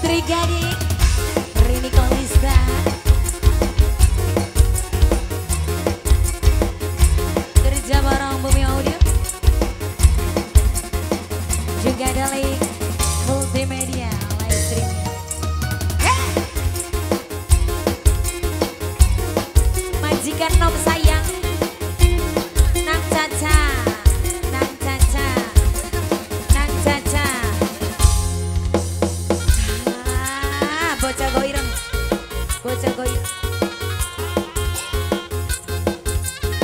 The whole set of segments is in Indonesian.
Putri Gading Rini Kolista. Kerja bareng Bumi Audio. Juga dari Multimedia live streaming. Majikan nom sayang Nang Caca, Nang Caca, Nang Caca. Bocah goireng, bocah goireng.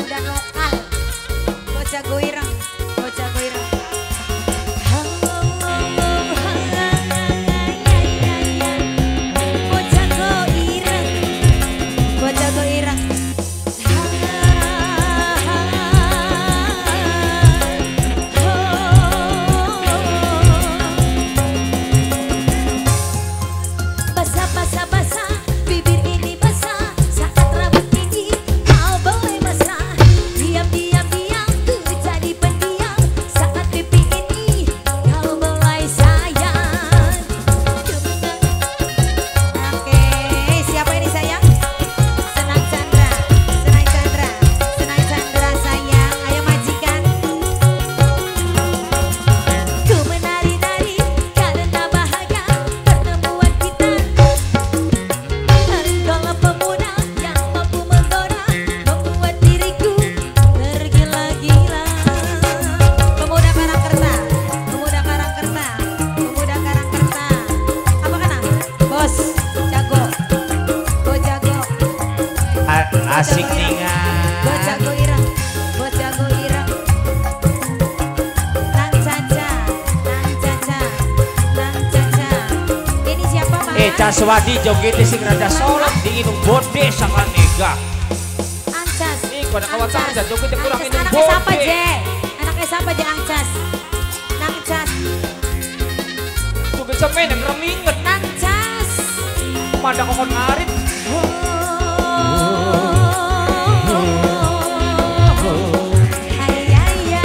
Dan lokal, bocah goireng, bocah goireng. Bocah goireng, bocah goireng. Basah-basah bibir ini basah saat rambut ini kau boleh basah. Diam-diam tuh jadi pendiam saat pipi ini kau mulai sayang. Oke, siapa ini sayang? Senang Chandra, Senang Chandra, Senang Chandra sayang. Ayo majikan. Ku menari-nari karena bahagia pertemuan kita. Kalau pemuda yang mampu menggoda membuat diriku tergila-gila. Pemuda Karangkerta, pemuda Karangkerta, pemuda Karangkerta. Apa kana? Bos, jago, go jago. Asik ningan. Go jago ireng, go jago ireng. Nang Caca, Nang Caca, Nang Caca. Ini siapa Mas? Caswadi joget sing rada solot diinung bode sangat nega. Ancas. Pada kawasan aja joget kurang Ancas, inung anaknya siapa bode. Je? Anaknya siapa Je Ancas? Nang Cas, Joget semen yang reminget. Nang Cas. Pada kokon ngarit.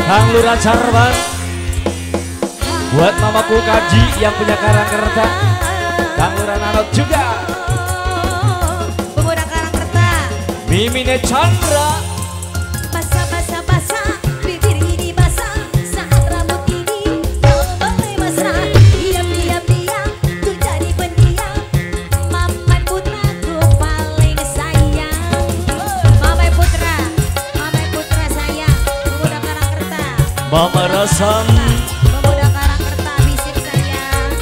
Kang Lurah Carban. Buat mamaku Kaji yang punya Karangkerta. Kang Lurah Nanot juga. Pemuda Karangkerta. Mimine Chandra. Basah, bibir ini basah saat rambut ini kau boleh basah. Diam-diam tuh jadi pendiam. Mamai putraku paling sayang. Mamai putra sayang. Pemuda Karangkerta. Mama Rasan. Pemuda Karangkerta bisik sayang.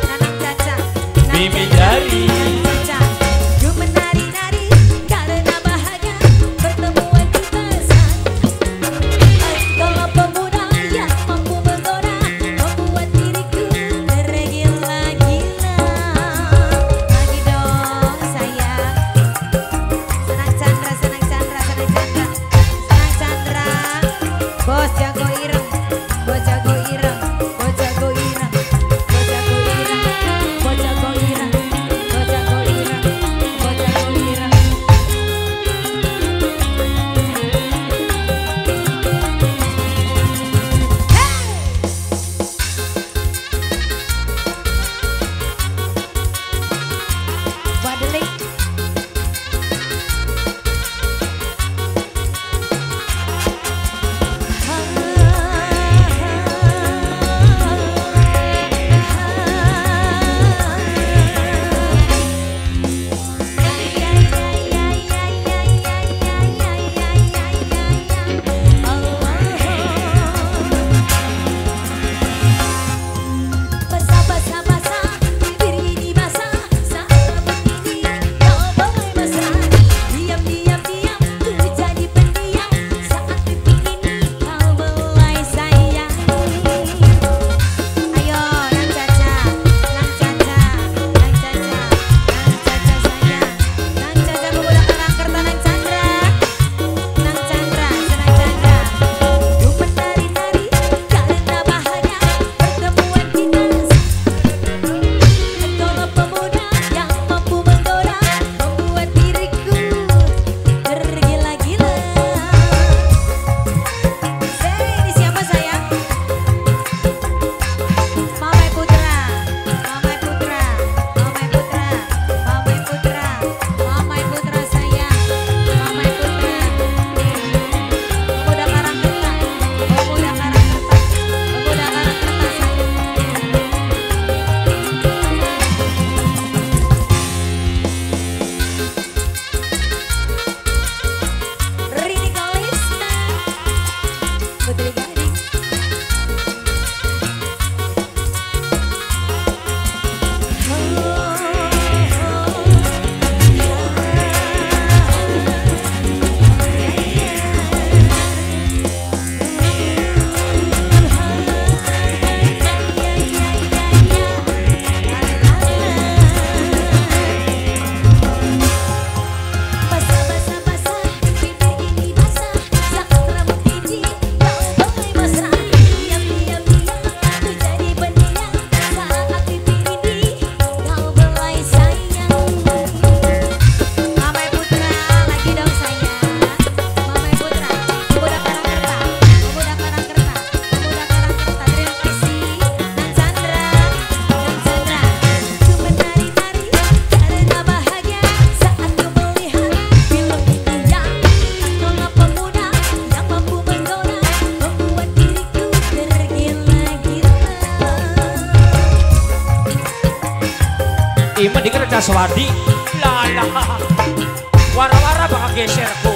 Nanang Caca, Nang Mimi Caca, Dari. Nang Caca. Ku menari-nari karena bahagia bertemu Iman di kerja swadi. Lala. Wara-wara bakal geser ku.